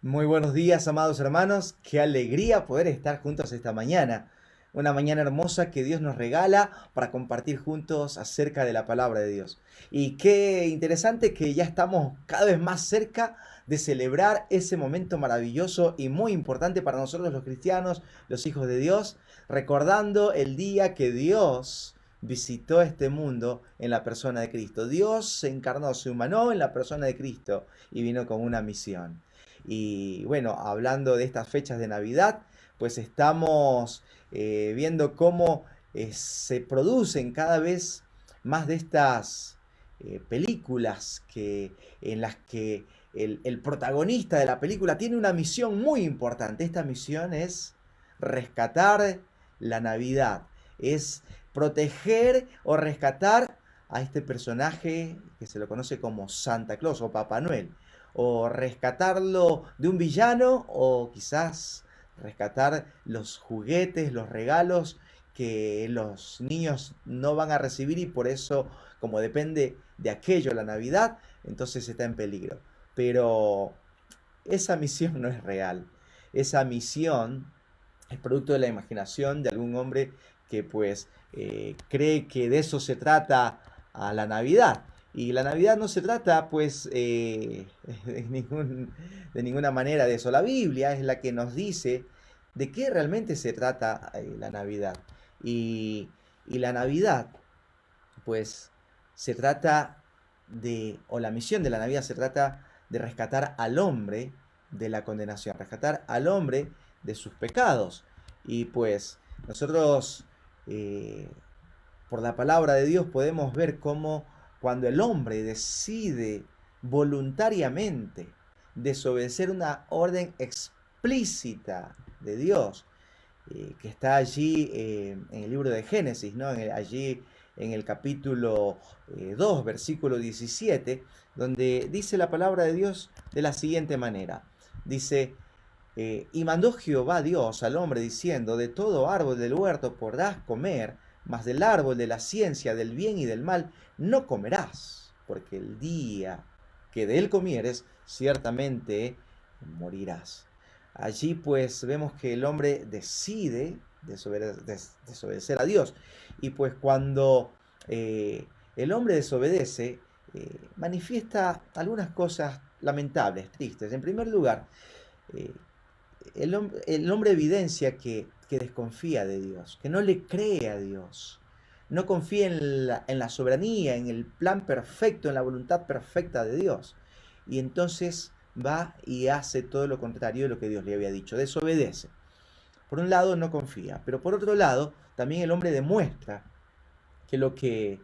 Muy buenos días, amados hermanos. Qué alegría poder estar juntos esta mañana. Una mañana hermosa que Dios nos regala para compartir juntos acerca de la palabra de Dios. Y qué interesante que ya estamos cada vez más cerca de celebrar ese momento maravilloso y muy importante para nosotros los cristianos, los hijos de Dios, recordando el día que Dios visitó este mundo en la persona de Cristo. Dios se encarnó, se humanó en la persona de Cristo y vino con una misión. Y bueno, hablando de estas fechas de Navidad, pues estamos viendo cómo se producen cada vez más de estas películas en las que el protagonista de la película tiene una misión muy importante. Esta misión es rescatar la Navidad, es proteger o rescatar a este personaje que se lo conoce como Santa Claus o Papá Noel, o rescatarlo de un villano, o quizás rescatar los juguetes, los regalos que los niños no van a recibir, y por eso, como depende de aquello la Navidad, entonces está en peligro. Pero esa misión no es real. Esa misión es producto de la imaginación de algún hombre que pues cree que de eso se trata a la Navidad. Y la Navidad no se trata pues de ninguna manera de eso. La Biblia es la que nos dice de qué realmente se trata la Navidad. Y la Navidad pues se trata o la misión de la Navidad se trata de rescatar al hombre de la condenación, rescatar al hombre de sus pecados. Y pues nosotros, eh, por la palabra de Dios, podemos ver cómo cuando el hombre decide voluntariamente desobedecer una orden explícita de Dios, que está allí en el libro de Génesis, ¿no? Allí en el capítulo 2, versículo 17, donde dice la palabra de Dios de la siguiente manera. Dice, y mandó Jehová Dios al hombre diciendo, de todo árbol del huerto podrás comer, mas del árbol de la ciencia del bien y del mal no comerás, porque el día que de él comieres, ciertamente morirás. Allí pues vemos que el hombre decide desobedecer a Dios. Y pues cuando el hombre desobedece, manifiesta algunas cosas lamentables, tristes. En primer lugar, eh, el hombre evidencia que desconfía de Dios, que no le cree a Dios, no confía en la soberanía, en el plan perfecto, en la voluntad perfecta de Dios. Y entonces va y hace todo lo contrario de lo que Dios le había dicho, desobedece. Por un lado no confía, pero por otro lado también el hombre demuestra que lo que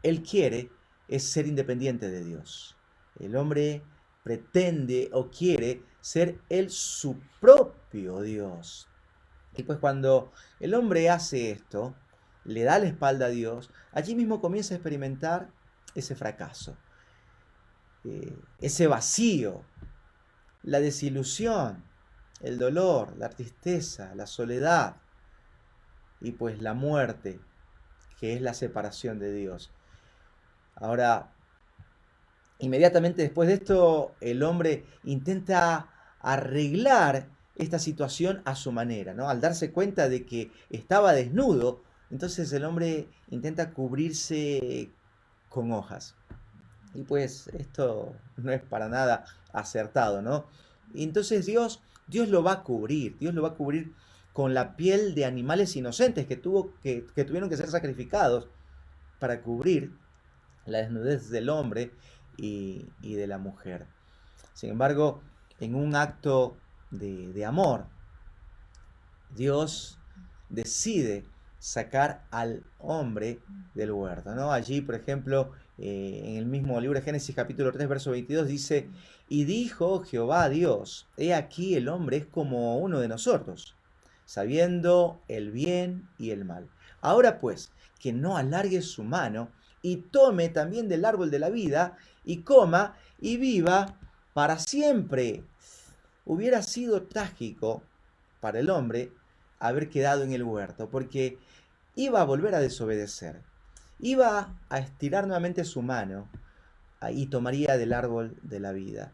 él quiere es ser independiente de Dios. El hombre pretende o quiere ser él su propio Dios. Y pues cuando el hombre hace esto, le da la espalda a Dios, allí mismo comienza a experimentar ese fracaso, ese vacío, la desilusión, el dolor, la tristeza, la soledad y pues la muerte, que es la separación de Dios. Ahora, inmediatamente después de esto, el hombre intenta arreglar esta situación a su manera, ¿no? Al darse cuenta de que estaba desnudo, entonces el hombre intenta cubrirse con hojas. Y pues esto no es para nada acertado, ¿no? Y entonces Dios lo va a cubrir, Dios lo va a cubrir con la piel de animales inocentes que tuvieron que ser sacrificados para cubrir la desnudez del hombre y de la mujer. Sin embargo, en un acto de amor, Dios decide sacar al hombre del huerto, ¿no? Allí, por ejemplo, en el mismo libro de Génesis capítulo 3 verso 22 dice, y dijo Jehová a Dios, he aquí el hombre es como uno de nosotros, sabiendo el bien y el mal. Ahora pues, que no alargue su mano y tome también del árbol de la vida y coma y viva para siempre. Hubiera sido trágico para el hombre haber quedado en el huerto, porque iba a volver a desobedecer, iba a estirar nuevamente su mano y tomaría del árbol de la vida.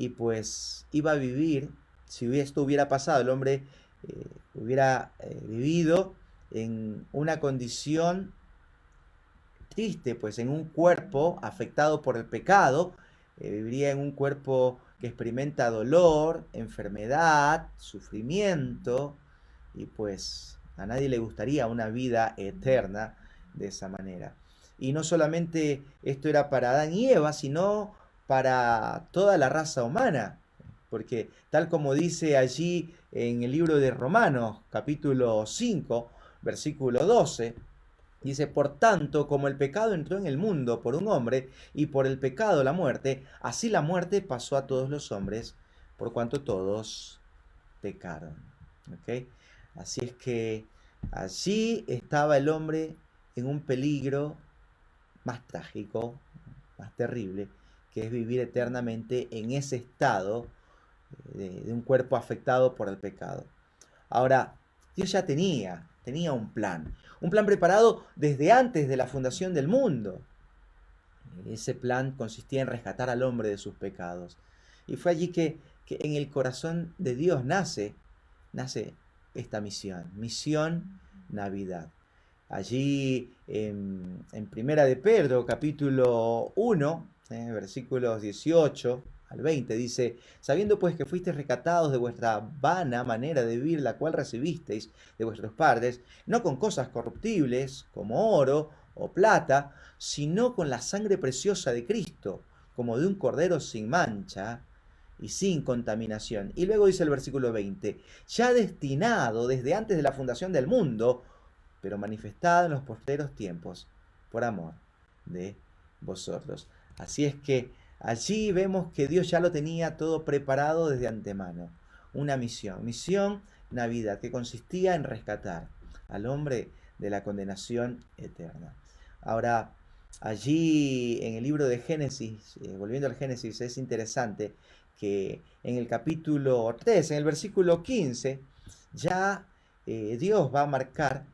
y pues iba a vivir, si esto hubiera pasado, el hombre hubiera vivido en una condición triste, pues en un cuerpo afectado por el pecado, viviría en un cuerpo que experimenta dolor, enfermedad, sufrimiento, y pues a nadie le gustaría una vida eterna de esa manera. Y no solamente esto era para Adán y Eva, sino para toda la raza humana, porque tal como dice allí en el libro de Romanos, capítulo 5, versículo 12, dice, por tanto, como el pecado entró en el mundo por un hombre, y por el pecado la muerte, así la muerte pasó a todos los hombres, por cuanto todos pecaron. ¿Ok? Así es que allí estaba el hombre en un peligro más trágico, más terrible, que es vivir eternamente en ese estado de un cuerpo afectado por el pecado. Ahora, Dios ya tenía un plan preparado desde antes de la fundación del mundo. Ese plan consistía en rescatar al hombre de sus pecados. Y fue allí que en el corazón de Dios nace esta misión Navidad. Allí en Primera de Pedro, capítulo 1, versículos 18 al 20, dice, sabiendo pues que fuisteis rescatados de vuestra vana manera de vivir, la cual recibisteis de vuestros padres, no con cosas corruptibles, como oro o plata, sino con la sangre preciosa de Cristo, como de un cordero sin mancha y sin contaminación. Y luego dice el versículo 20, ya destinado desde antes de la fundación del mundo, pero manifestada en los postreros tiempos, por amor de vosotros. Así es que allí vemos que Dios ya lo tenía todo preparado desde antemano. Una misión Navidad, que consistía en rescatar al hombre de la condenación eterna. Ahora, allí en el libro de Génesis, volviendo al Génesis, es interesante que en el capítulo 3, en el versículo 15, ya Dios va a marcar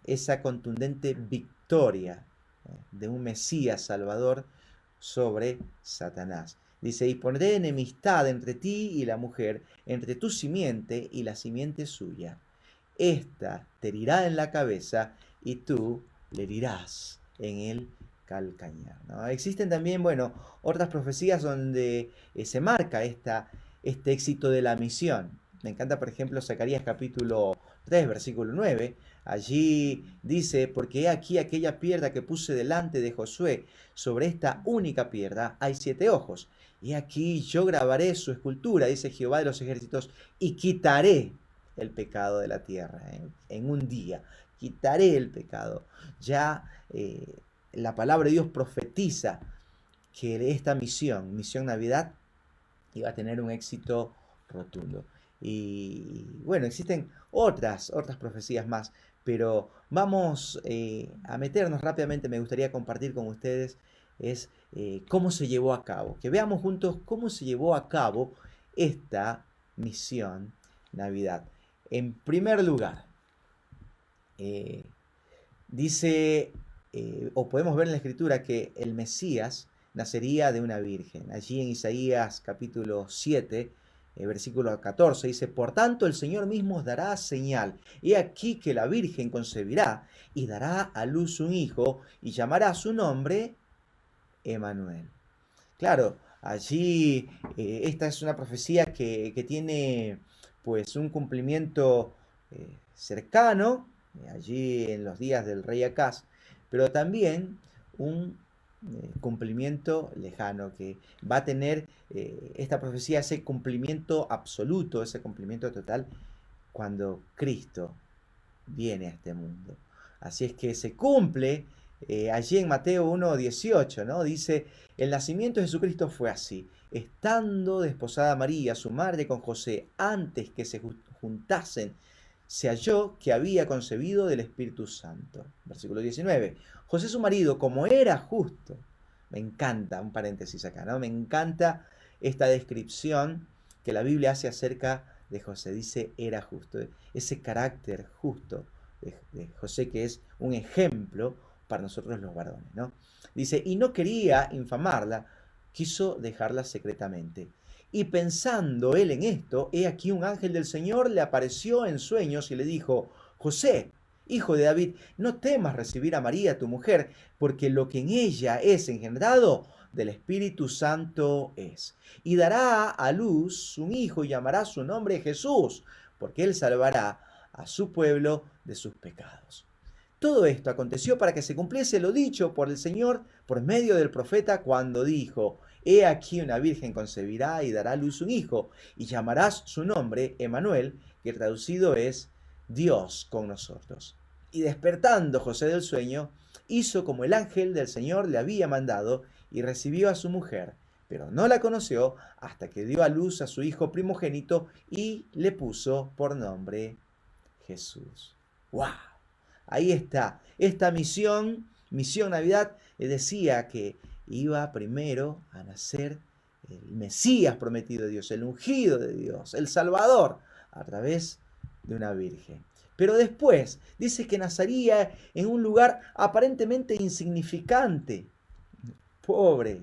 esa contundente victoria de un Mesías Salvador sobre Satanás. Dice, y pondré enemistad entre ti y la mujer, entre tu simiente y la simiente suya. Esta te herirá en la cabeza y tú le herirás en el calcañar. ¿No? Existen también, bueno, otras profecías donde se marca este éxito de la misión. Me encanta, por ejemplo, Zacarías capítulo 3, versículo 9. Allí dice, porque he aquí aquella piedra que puse delante de Josué, sobre esta única piedra hay 7 ojos. Y aquí yo grabaré su escultura, dice Jehová de los ejércitos, y quitaré el pecado de la tierra. En un día, quitaré el pecado. Ya la palabra de Dios profetiza que esta misión Navidad, iba a tener un éxito rotundo. Y bueno, existen otras profecías más, pero vamos a meternos rápidamente. Me gustaría compartir con ustedes es cómo se llevó a cabo, que veamos juntos cómo se llevó a cabo esta misión Navidad. En primer lugar, dice, o podemos ver en la escritura que el Mesías nacería de una virgen. Allí en Isaías capítulo 7, versículo 14, dice, por tanto el Señor mismo os dará señal. He aquí que la virgen concebirá y dará a luz un hijo y llamará su nombre Emanuel. Claro, allí esta es una profecía que tiene pues un cumplimiento cercano, allí en los días del rey Acaz, pero también un cumplimiento lejano, que va a tener esta profecía ese cumplimiento absoluto, ese cumplimiento total, cuando Cristo viene a este mundo. Así es que se cumple allí en Mateo 1:18, ¿no? Dice, el nacimiento de Jesucristo fue así, estando desposada María, su madre, con José, antes que se juntasen, se halló que había concebido del Espíritu Santo. Versículo 19. José su marido, como era justo, me encanta, un paréntesis acá, ¿no? Me encanta esta descripción que la Biblia hace acerca de José. Dice, era justo. Ese carácter justo de José, que es un ejemplo para nosotros los varones, ¿no? Dice, y no quería infamarla, quiso dejarla secretamente. Y pensando él en esto, he aquí un ángel del Señor le apareció en sueños y le dijo: José, hijo de David, no temas recibir a María, tu mujer, porque lo que en ella es engendrado del Espíritu Santo es. Y dará a luz un hijo y llamará su nombre Jesús, porque él salvará a su pueblo de sus pecados. Todo esto aconteció para que se cumpliese lo dicho por el Señor por medio del profeta cuando dijo: He aquí una virgen concebirá y dará a luz un hijo, y llamarás su nombre Emmanuel, que traducido es Dios con nosotros. Y despertando José del sueño, hizo como el ángel del Señor le había mandado, y recibió a su mujer, pero no la conoció hasta que dio a luz a su hijo primogénito y le puso por nombre Jesús. ¡Wow! Ahí está. Esta misión Navidad, decía que iba primero a nacer el Mesías prometido de Dios, el ungido de Dios, el Salvador, a través de una virgen. Pero después dice que nacería en un lugar aparentemente insignificante, pobre,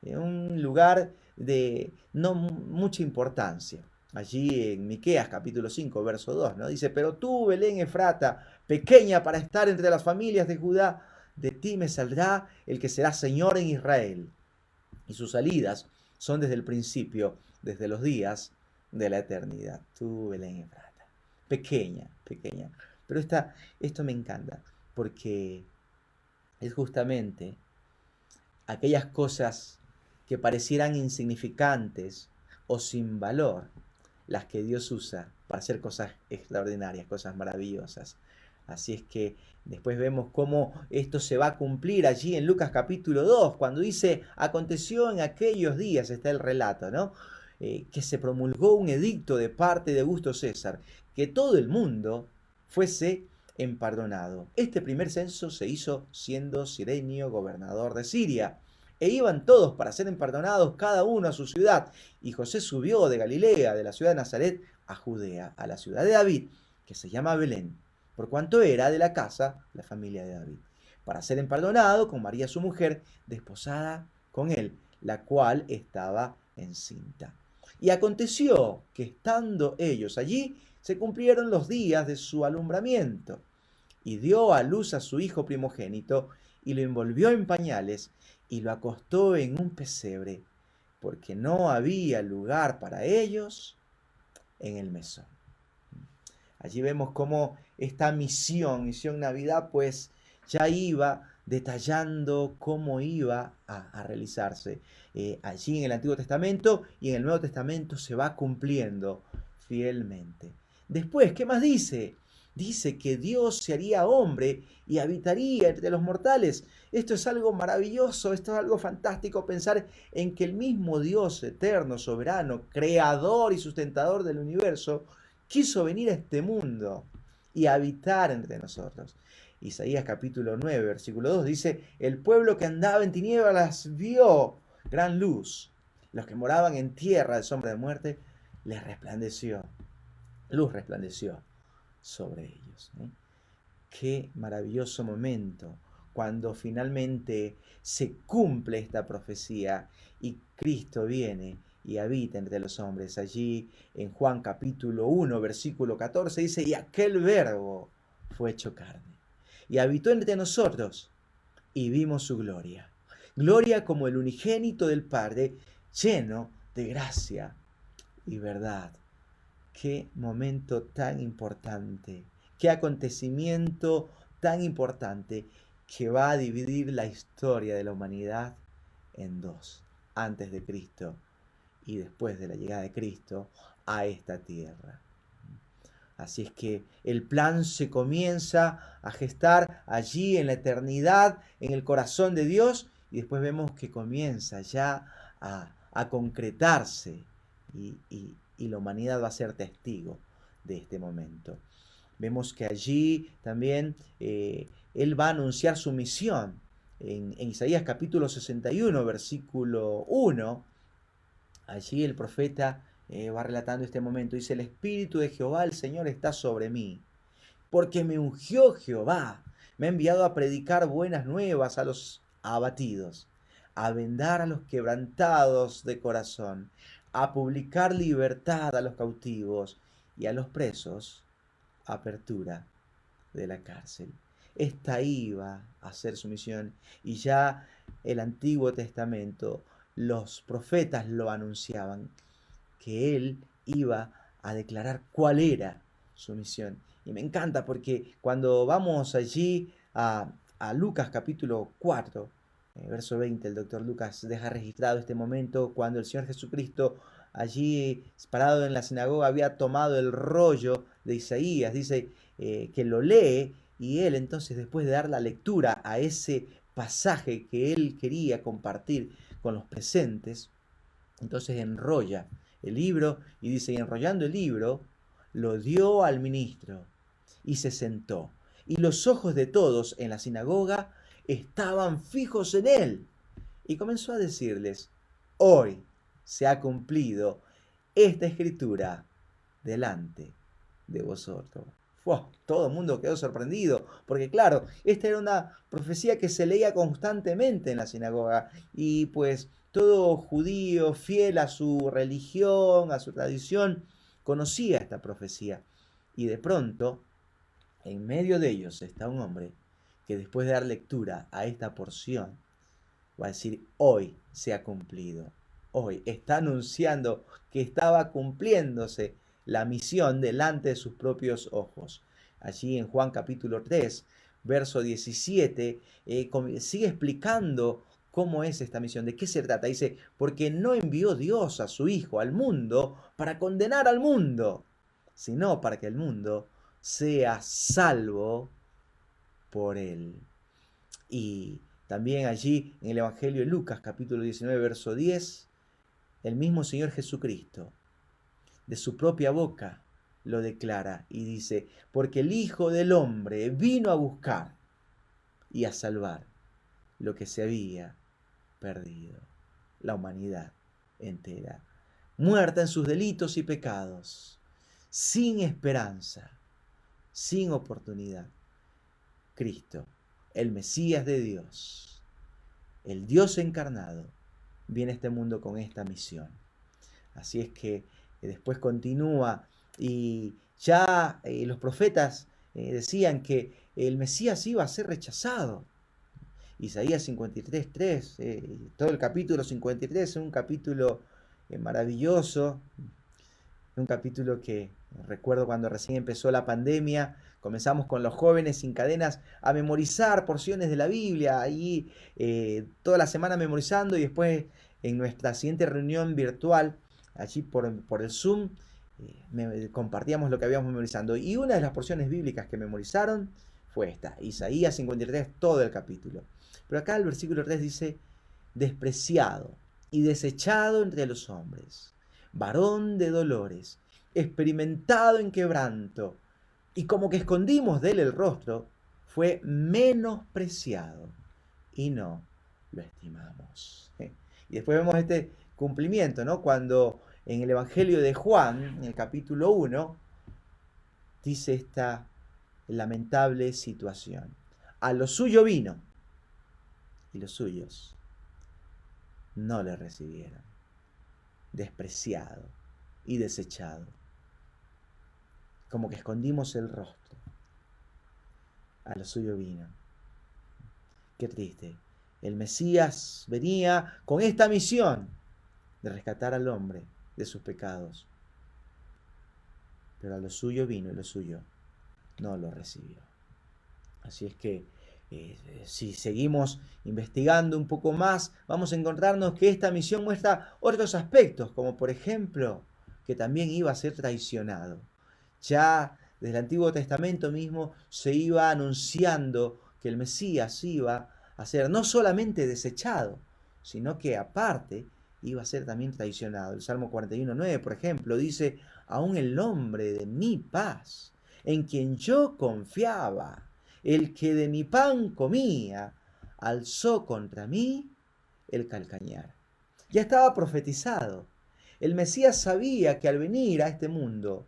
en un lugar de no mucha importancia. Allí en Miqueas capítulo 5, verso 2, ¿no? Dice: Pero tú, Belén Efrata, pequeña para estar entre las familias de Judá, de ti me saldrá el que será Señor en Israel. Y sus salidas son desde el principio, desde los días de la eternidad. Tú, Belén Efrata, pequeña, pequeña. Pero esto me encanta, porque es justamente aquellas cosas que parecieran insignificantes o sin valor, las que Dios usa para hacer cosas extraordinarias, cosas maravillosas. Así es que después vemos cómo esto se va a cumplir allí en Lucas capítulo 2, cuando dice: aconteció en aquellos días, está el relato, ¿no? Que se promulgó un edicto de parte de Augusto César, que todo el mundo fuese empardonado. Este primer censo se hizo siendo Cirenio gobernador de Siria. E iban todos para ser empardonados, cada uno a su ciudad. Y José subió de Galilea, de la ciudad de Nazaret, a Judea, a la ciudad de David, que se llama Belén, por cuanto era de la casa, la familia de David, para ser empardonado con María su mujer, desposada con él, la cual estaba encinta. Y aconteció que estando ellos allí, se cumplieron los días de su alumbramiento, y dio a luz a su hijo primogénito, y lo envolvió en pañales, y lo acostó en un pesebre, porque no había lugar para ellos en el mesón. Allí vemos cómo esta misión Navidad, pues ya iba detallando cómo iba a realizarse. Allí en el Antiguo Testamento y en el Nuevo Testamento se va cumpliendo fielmente. Después, ¿qué más dice? Dice que Dios se haría hombre y habitaría entre los mortales. Esto es algo maravilloso, esto es algo fantástico, pensar en que el mismo Dios eterno, soberano, creador y sustentador del universo, quiso venir a este mundo y habitar entre nosotros. Isaías capítulo 9, versículo 2 dice: el pueblo que andaba en tinieblas vio gran luz. Los que moraban en tierra de sombra de muerte, les resplandeció. Luz resplandeció sobre ellos. Qué maravilloso momento cuando finalmente se cumple esta profecía y Cristo viene y habita entre los hombres. Allí en Juan capítulo 1, versículo 14 dice: y aquel verbo fue hecho carne y habitó entre nosotros y vimos su gloria. Gloria como el unigénito del Padre, lleno de gracia y verdad. Qué momento tan importante, qué acontecimiento tan importante que va a dividir la historia de la humanidad en dos, antes de Cristo y después de la llegada de Cristo a esta tierra. Así es que el plan se comienza a gestar allí en la eternidad, en el corazón de Dios, y después vemos que comienza ya a concretarse y la humanidad va a ser testigo de este momento. Vemos que allí también Él va a anunciar su misión. En Isaías capítulo 61, versículo 1, allí el profeta va relatando este momento. Dice: el Espíritu de Jehová, el Señor, está sobre mí, porque me ungió Jehová, me ha enviado a predicar buenas nuevas a los abatidos, a vendar a los quebrantados de corazón, a publicar libertad a los cautivos y a los presos, apertura de la cárcel. Esta iba a ser su misión, y ya el Antiguo Testamento, los profetas lo anunciaban, que él iba a declarar cuál era su misión. Y me encanta porque cuando vamos allí a Lucas capítulo 4, verso 20, el doctor Lucas deja registrado este momento cuando el Señor Jesucristo allí parado en la sinagoga había tomado el rollo de Isaías, dice que lo lee, y él entonces, después de dar la lectura a ese pasaje que él quería compartir con los presentes, entonces enrolla el libro y dice, y enrollando el libro, lo dio al ministro y se sentó. Y los ojos de todos en la sinagoga estaban fijos en él. Y comenzó a decirles, hoy se ha cumplido esta escritura delante de vosotros. Todo el mundo quedó sorprendido, porque claro, esta era una profecía que se leía constantemente en la sinagoga, y pues todo judío fiel a su religión, a su tradición, conocía esta profecía. Y de pronto, en medio de ellos está un hombre que, después de dar lectura a esta porción, va a decir, hoy se ha cumplido. Hoy está anunciando que estaba cumpliéndose la misión delante de sus propios ojos. Allí en Juan capítulo 3, verso 17, sigue explicando cómo es esta misión, de qué se trata. Dice, porque no envió Dios a su Hijo al mundo para condenar al mundo, sino para que el mundo sea salvo por él. Y también allí en el Evangelio de Lucas, capítulo 19, verso 10, el mismo Señor Jesucristo, de su propia boca, lo declara y dice, porque el Hijo del Hombre vino a buscar y a salvar lo que se había perdido, la humanidad entera, muerta en sus delitos y pecados, sin esperanza, sin oportunidad. Cristo, el Mesías de Dios, el Dios encarnado, viene a este mundo con esta misión. Así es que después continúa, y ya los profetas decían que el Mesías iba a ser rechazado. Isaías 53:3, todo el capítulo 53 es un capítulo maravilloso, un capítulo que recuerdo cuando recién empezó la pandemia, comenzamos con los jóvenes sin cadenas a memorizar porciones de la Biblia, ahí toda la semana memorizando, y después en nuestra siguiente reunión virtual, allí por el Zoom, compartíamos lo que habíamos memorizando. Y una de las porciones bíblicas que memorizaron fue esta, Isaías 53, todo el capítulo. Pero acá el versículo 3 dice, despreciado y desechado entre los hombres, varón de dolores, experimentado en quebranto, y como que escondimos de él el rostro, fue menospreciado y no lo estimamos. Y después vemos este cumplimiento, ¿no? Cuando en el Evangelio de Juan, en el capítulo 1, dice esta lamentable situación. A lo suyo vino, y los suyos no le recibieron. Despreciado y desechado. Como que escondimos el rostro. A lo suyo vino. Qué triste. El Mesías venía con esta misión de rescatar al hombre de sus pecados. Pero a lo suyo vino y lo suyo no lo recibió. Así es que si seguimos investigando un poco más, vamos a encontrarnos que esta misión muestra otros aspectos, como por ejemplo que también iba a ser traicionado. Ya desde el Antiguo Testamento mismo se iba anunciando que el Mesías iba a ser no solamente desechado, sino que aparte iba a ser también traicionado. El Salmo 41:9, por ejemplo, dice, aún el hombre de mi paz, en quien yo confiaba, el que de mi pan comía, alzó contra mí el calcañar. Ya estaba profetizado. El Mesías sabía que al venir a este mundo,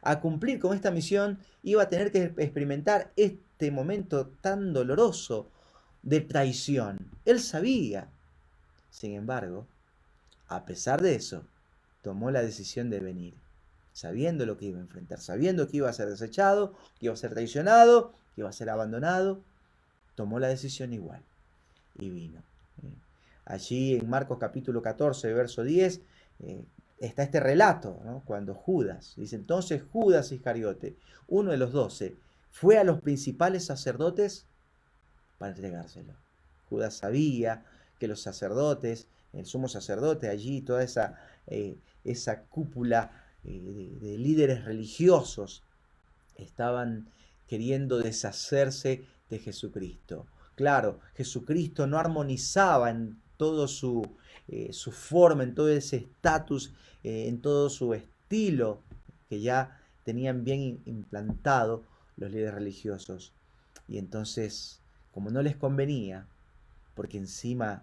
a cumplir con esta misión, iba a tener que experimentar este momento tan doloroso de traición. Él sabía Sin embargo, a pesar de eso, tomó la decisión de venir, sabiendo lo que iba a enfrentar, sabiendo que iba a ser desechado, que iba a ser traicionado, que iba a ser abandonado, tomó la decisión igual y vino. Allí en Marcos capítulo 14, verso 10, está este relato, ¿no? Cuando Judas, dice entonces Judas Iscariote, uno de los 12, fue a los principales sacerdotes para entregárselo. Judas sabía que los sacerdotes, el sumo sacerdote allí, toda esa cúpula de líderes religiosos, estaban queriendo deshacerse de Jesucristo. Claro, Jesucristo no armonizaba en todo su forma, en todo ese estatus, en todo su estilo que ya tenían bien implantado los líderes religiosos. Y entonces, como no les convenía, porque encima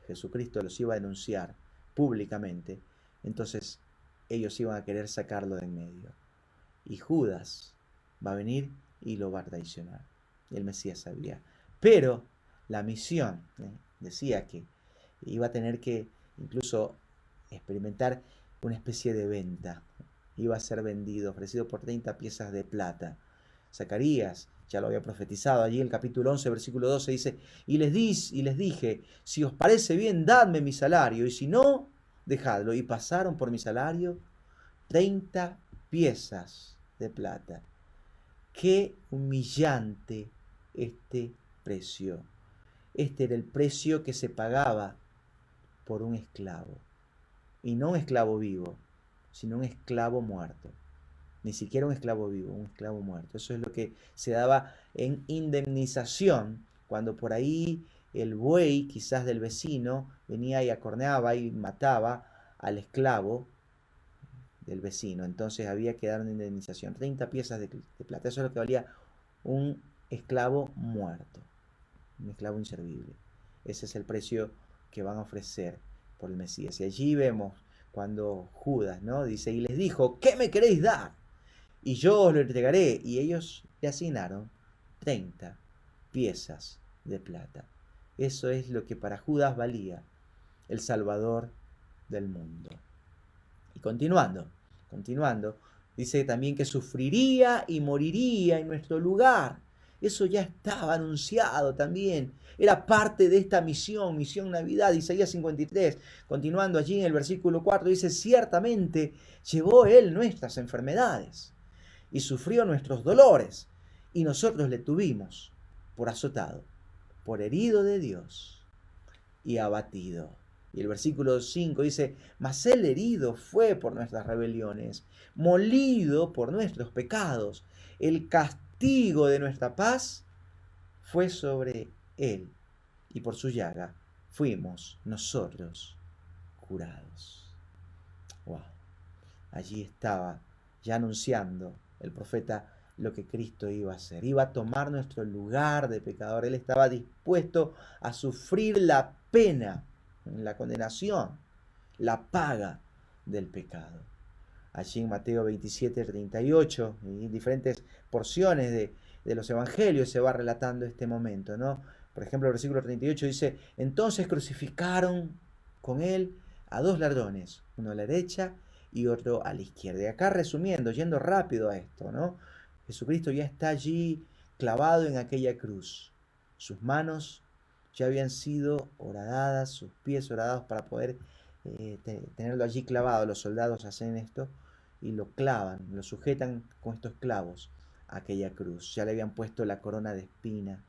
Jesucristo los iba a denunciar públicamente, entonces ellos iban a querer sacarlo de en medio. Y Judas va a venir y lo va a traicionar. El Mesías sabía. Pero la misión decía que iba a tener que incluso experimentar una especie de venta. Iba a ser vendido, ofrecido por 30 piezas de plata. Zacarías ya lo había profetizado allí en el capítulo 11, versículo 12, dice, y les dije, si os parece bien, dadme mi salario, y si no, dejadlo. Y pasaron por mi salario 30 piezas de plata. Qué humillante este precio. Este era el precio que se pagaba por un esclavo. Y no un esclavo vivo, sino un esclavo muerto. Ni siquiera un esclavo vivo, un esclavo muerto. Eso es lo que se daba en indemnización cuando por ahí el buey, quizás del vecino, venía y acorneaba y mataba al esclavo del vecino. Entonces había que dar una indemnización, 30 piezas de plata. Eso es lo que valía un esclavo muerto, un esclavo inservible. Ese es el precio que van a ofrecer por el Mesías. Y allí vemos cuando Judas, ¿no? Dice, y les dijo, ¿qué me queréis dar? Y yo os lo entregaré. Y ellos le asignaron 30 piezas de plata. Eso es lo que para Judas valía el Salvador del mundo. Y continuando, dice también que sufriría y moriría en nuestro lugar. Eso ya estaba anunciado también. Era parte de esta misión Navidad, Isaías 53. Continuando allí en el versículo 4, dice, ciertamente llevó él nuestras enfermedades y sufrió nuestros dolores, y nosotros le tuvimos por azotado, por herido de Dios y abatido. Y el versículo 5 dice, mas él herido fue por nuestras rebeliones, molido por nuestros pecados. El castigo de nuestra paz fue sobre él, y por su llaga fuimos nosotros curados. Wow. Allí estaba ya anunciando el profeta lo que Cristo iba a hacer. Iba a tomar nuestro lugar de pecador. Él estaba dispuesto a sufrir la pena, la condenación, la paga del pecado. Allí en Mateo 27, 38, y en diferentes porciones de los evangelios se va relatando este momento, ¿no? Por ejemplo, el versículo 38 dice, entonces crucificaron con él a dos ladrones, uno a la derecha y otro a la izquierda. Y acá resumiendo, yendo rápido a esto, ¿no? Jesucristo ya está allí clavado en aquella cruz. Sus manos ya habían sido horadadas, sus pies horadados para poder tenerlo allí clavado. Los soldados hacen esto y lo clavan, lo sujetan con estos clavos a aquella cruz. Ya le habían puesto la corona de espina.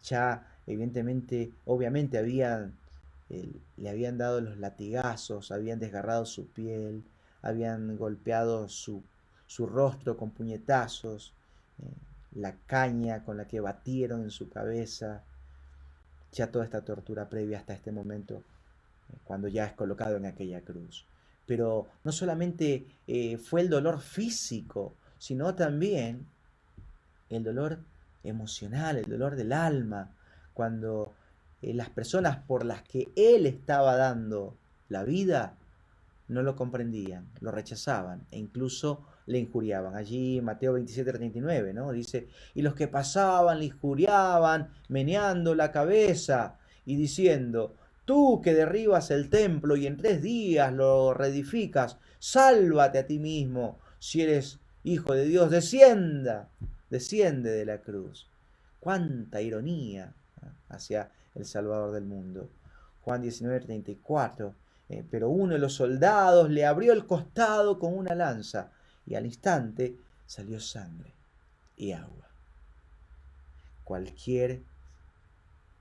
Ya evidentemente, obviamente le habían dado los latigazos, habían desgarrado su piel, habían golpeado su rostro con puñetazos, la caña con la que batieron en su cabeza, ya toda esta tortura previa hasta este momento, cuando ya es colocado en aquella cruz. Pero no solamente fue el dolor físico, sino también el dolor emocional, el dolor del alma, cuando las personas por las que él estaba dando la vida no lo comprendían, lo rechazaban e incluso le injuriaban. Allí Mateo 27, 39, ¿no? Dice, y los que pasaban le injuriaban, meneando la cabeza y diciendo, Tú que derribas el templo y en 3 días lo reedificas, sálvate a ti mismo. Si eres hijo de Dios, desciende de la cruz. Cuánta ironía hacia el Salvador del mundo. Juan 19:34. Pero uno de los soldados le abrió el costado con una lanza y al instante salió sangre y agua. Cualquier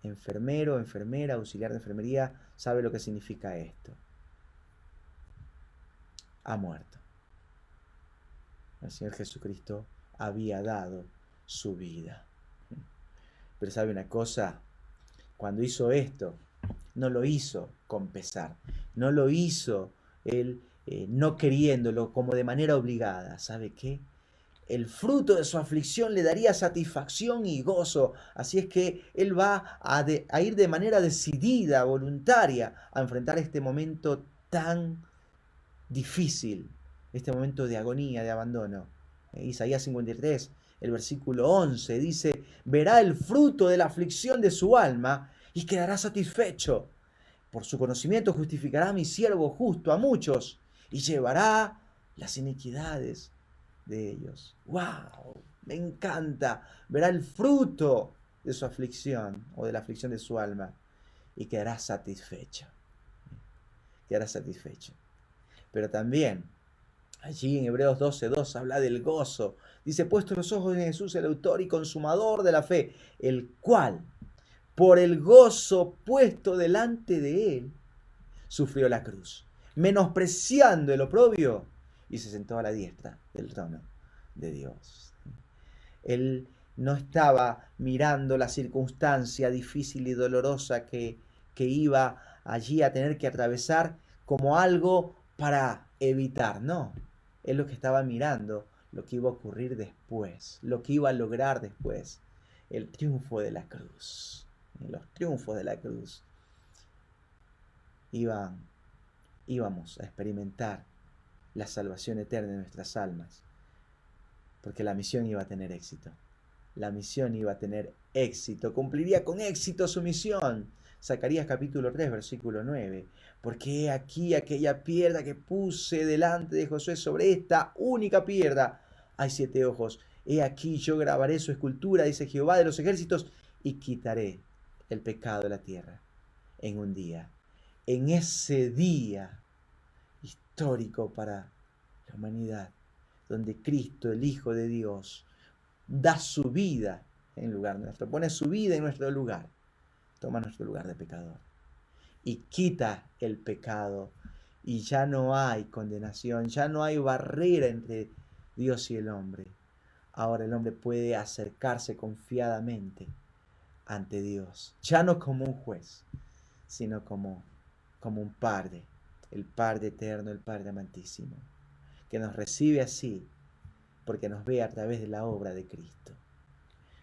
enfermero, enfermera, auxiliar de enfermería sabe lo que significa esto. Ha muerto. El Señor Jesucristo había dado su vida. Pero sabe una cosa, cuando hizo esto, no lo hizo con pesar, no lo hizo él no queriéndolo como de manera obligada. ¿Sabe qué? El fruto de su aflicción le daría satisfacción y gozo. Así es que él va a ir de manera decidida, voluntaria, a enfrentar este momento tan difícil, este momento de agonía, de abandono. Isaías 53, el versículo 11 dice: verá el fruto de la aflicción de su alma y quedará satisfecho. Por su conocimiento justificará a mi siervo justo a muchos y llevará las iniquidades de ellos. ¡Wow! Me encanta. Verá el fruto de su aflicción o de la aflicción de su alma y quedará satisfecho. Quedará satisfecho. Pero también allí en Hebreos 12:2 habla del gozo. Dice: puesto los ojos en Jesús, el autor y consumador de la fe, el cual, por el gozo puesto delante de él, sufrió la cruz, menospreciando el oprobio, y se sentó a la diestra del trono de Dios. Él no estaba mirando la circunstancia difícil y dolorosa que iba allí a tener que atravesar como algo para evitar, no. Él lo que estaba mirando, lo que iba a ocurrir después, lo que iba a lograr después, el triunfo de la cruz. Los triunfos de la cruz. Íbamos a experimentar la salvación eterna de nuestras almas, porque la misión iba a tener éxito. La misión iba a tener éxito, cumpliría con éxito su misión. Zacarías capítulo 3, versículo 9. Porque he aquí aquella piedra que puse delante de Josué, sobre esta única piedra hay 7 ojos. He aquí yo grabaré su escultura, dice Jehová de los ejércitos, y quitaré el pecado de la tierra en un día. En ese día histórico para la humanidad, donde Cristo, el Hijo de Dios, da su vida en lugar nuestro, pone su vida en nuestro lugar, toma nuestro lugar de pecador y quita el pecado, y ya no hay condenación, ya no hay barrera entre Dios y el hombre. Ahora el hombre puede acercarse confiadamente ante Dios, ya no como un juez, sino como un Padre, el Padre eterno, el Padre amantísimo, que nos recibe así porque nos ve a través de la obra de Cristo.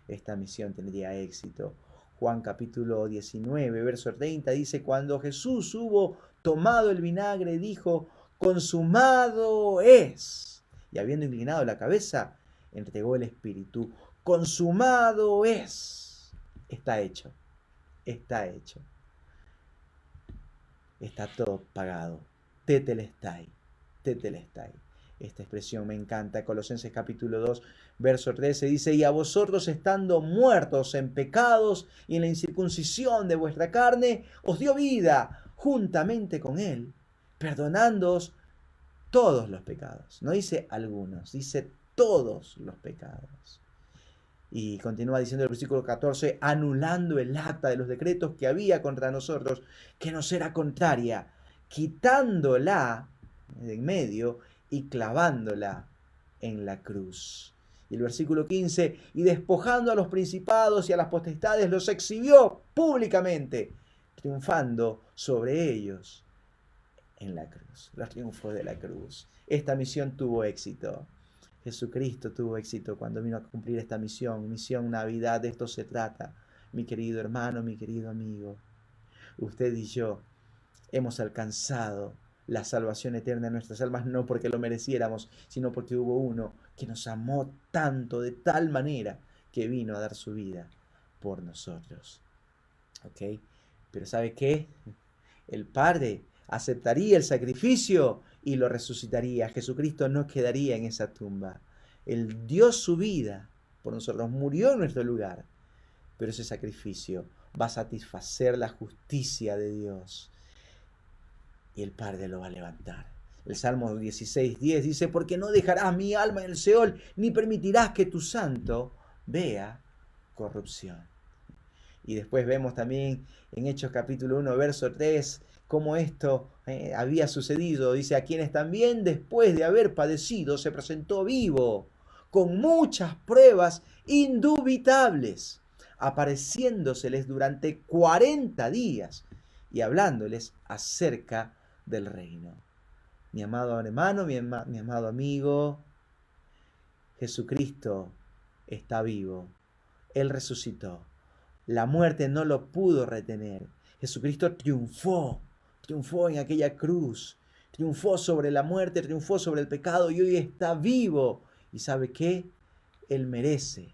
Esta misión tendría éxito. Juan capítulo 19, verso 30 dice: cuando Jesús hubo tomado el vinagre, dijo: consumado es. Y habiendo inclinado la cabeza, entregó el espíritu. Consumado es. Está hecho. Está hecho. Está todo pagado. Tetelestai. Tetelestai. Esta expresión me encanta. Colosenses capítulo 2, verso 13 dice: y a vosotros, estando muertos en pecados y en la incircuncisión de vuestra carne, os dio vida juntamente con él, perdonándoos todos los pecados. No dice algunos, dice todos los pecados. Y continúa diciendo el versículo 14: anulando el acta de los decretos que había contra nosotros, que nos era contraria, quitándola de en medio y clavándola en la cruz. Y el versículo 15: y despojando a los principados y a las potestades, los exhibió públicamente, triunfando sobre ellos en la cruz. Los triunfos de la cruz. Esta misión tuvo éxito. Jesucristo tuvo éxito cuando vino a cumplir esta misión. Misión Navidad, de esto se trata. Mi querido hermano, mi querido amigo, usted y yo hemos alcanzado la salvación eterna de nuestras almas, no porque lo mereciéramos, sino porque hubo uno que nos amó tanto, de tal manera, que vino a dar su vida por nosotros. ¿Ok? Pero ¿sabe qué? el Padre aceptaría el sacrificio y lo resucitaría. Jesucristo no quedaría en esa tumba. Él dio su vida por nosotros, murió en nuestro lugar. Pero ese sacrificio va a satisfacer la justicia de Dios. Y el Padre lo va a levantar. El Salmo 16:10 dice, porque no dejarás mi alma en el Seol, ni permitirás que tu santo vea corrupción. Y después vemos también en Hechos capítulo 1, verso 3, cómo esto había sucedido. Dice, a quienes también después de haber padecido se presentó vivo, con muchas pruebas indubitables, apareciéndoseles durante 40 días y hablándoles acerca del reino. Mi amado hermano, mi amado amigo, Jesucristo está vivo. Él resucitó. La muerte no lo pudo retener. Jesucristo triunfó en aquella cruz. Triunfó sobre la muerte, triunfó sobre el pecado y hoy está vivo. ¿Y sabe qué? Él merece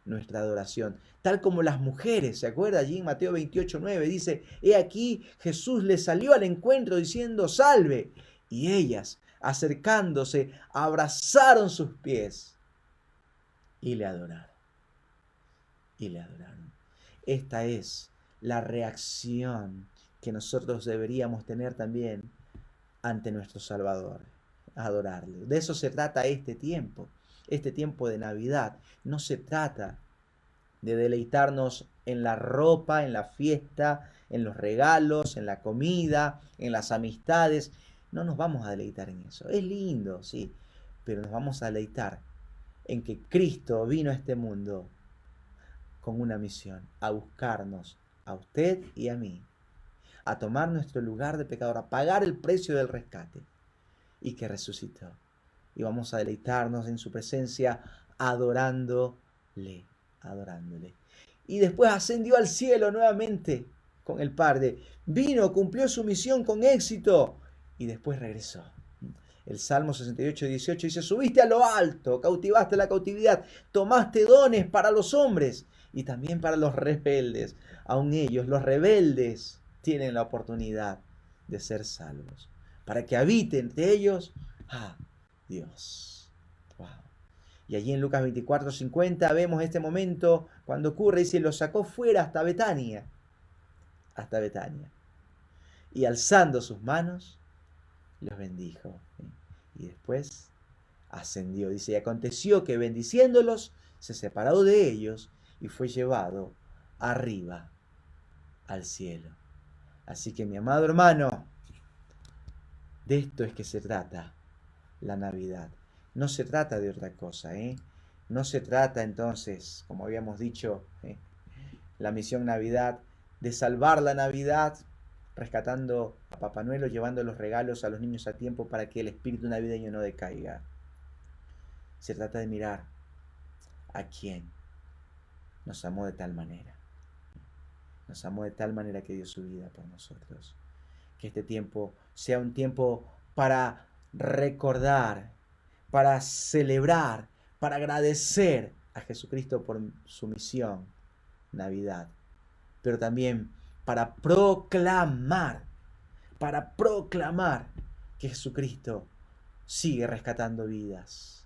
nuestra adoración. Tal como las mujeres, ¿se acuerda? Allí en Mateo 28:9 dice, he aquí Jesús les salió al encuentro diciendo, salve. Y ellas, acercándose, abrazaron sus pies y le adoraron. Y le adoraron. Esta es la reacción que nosotros deberíamos tener también ante nuestro Salvador, adorarle. De eso se trata este tiempo de Navidad. No se trata de deleitarnos en la ropa, en la fiesta, en los regalos, en la comida, en las amistades. No nos vamos a deleitar en eso. Es lindo, sí, pero nos vamos a deleitar en que Cristo vino a este mundo con una misión, a buscarnos, a usted y a mí, a tomar nuestro lugar de pecador, a pagar el precio del rescate, y que resucitó. Y vamos a deleitarnos en su presencia adorándole. Y después ascendió al cielo nuevamente con el Padre. Vino, cumplió su misión con éxito y después regresó. El Salmo 68:18 dice, subiste a lo alto, cautivaste la cautividad, tomaste dones para los hombres y también para los rebeldes. Aun ellos, los rebeldes, tienen la oportunidad de ser salvos. Para que habite entre ellos, Dios. Wow. Y allí en Lucas 24:50 vemos este momento cuando ocurre, dice, lo sacó fuera hasta Betania. Hasta Betania. Y alzando sus manos, los bendijo. Y después ascendió. Dice, y aconteció que bendiciéndolos, se separó de ellos y fue llevado arriba al cielo. Así que mi amado hermano, de esto es que se trata la Navidad. No se trata de otra cosa, No se trata entonces, como habíamos dicho, la misión Navidad, de salvar la Navidad, rescatando a Papá Noel o llevando los regalos a los niños a tiempo para que el espíritu navideño no decaiga. Se trata de mirar a quién nos amó de tal manera. Nos amó de tal manera que dio su vida por nosotros. Que este tiempo sea un tiempo para recordar, para celebrar, para agradecer a Jesucristo por su misión, Navidad. Pero también para proclamar que Jesucristo sigue rescatando vidas.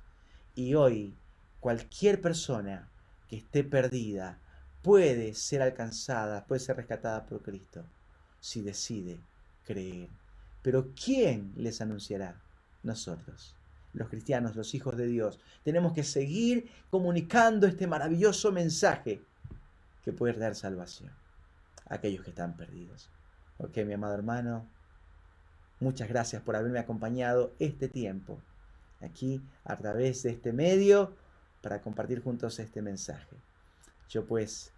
Y hoy cualquier persona que esté perdida puede ser alcanzada, puede ser rescatada por Cristo, si decide creer. Pero ¿quién les anunciará? Nosotros, los cristianos, los hijos de Dios. Tenemos que seguir comunicando este maravilloso mensaje que puede dar salvación a aquellos que están perdidos. Ok, mi amado hermano, muchas gracias por haberme acompañado este tiempo aquí a través de este medio para compartir juntos este mensaje. Yo pues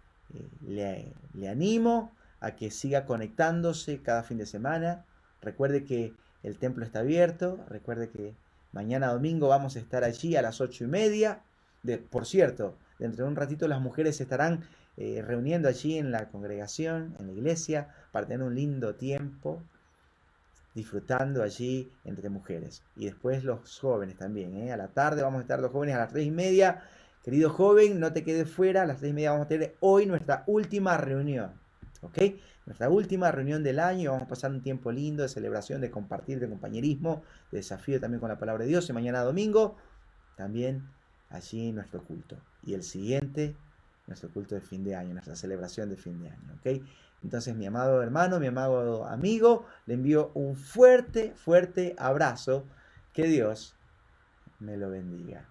le animo a que siga conectándose cada fin de semana. Recuerde que el templo está abierto. Recuerde que mañana domingo vamos a estar allí a las 8:30. Por cierto, dentro de un ratito las mujeres se estarán reuniendo allí en la congregación, en la iglesia, para tener un lindo tiempo, disfrutando allí entre mujeres. Y después los jóvenes también. A la tarde vamos a estar los jóvenes a las 3:30. Querido joven, no te quedes fuera, a las 3:30 vamos a tener hoy nuestra última reunión. ¿Ok? nuestra última reunión del año. Vamos a pasar un tiempo lindo de celebración, de compartir, de compañerismo, de desafío también con la palabra de Dios. Y mañana domingo, también allí nuestro culto. Y el siguiente, nuestro culto de fin de año, nuestra celebración de fin de año. ¿Ok? Entonces, mi amado hermano, mi amado amigo, le envío un fuerte, fuerte abrazo. Que Dios me lo bendiga.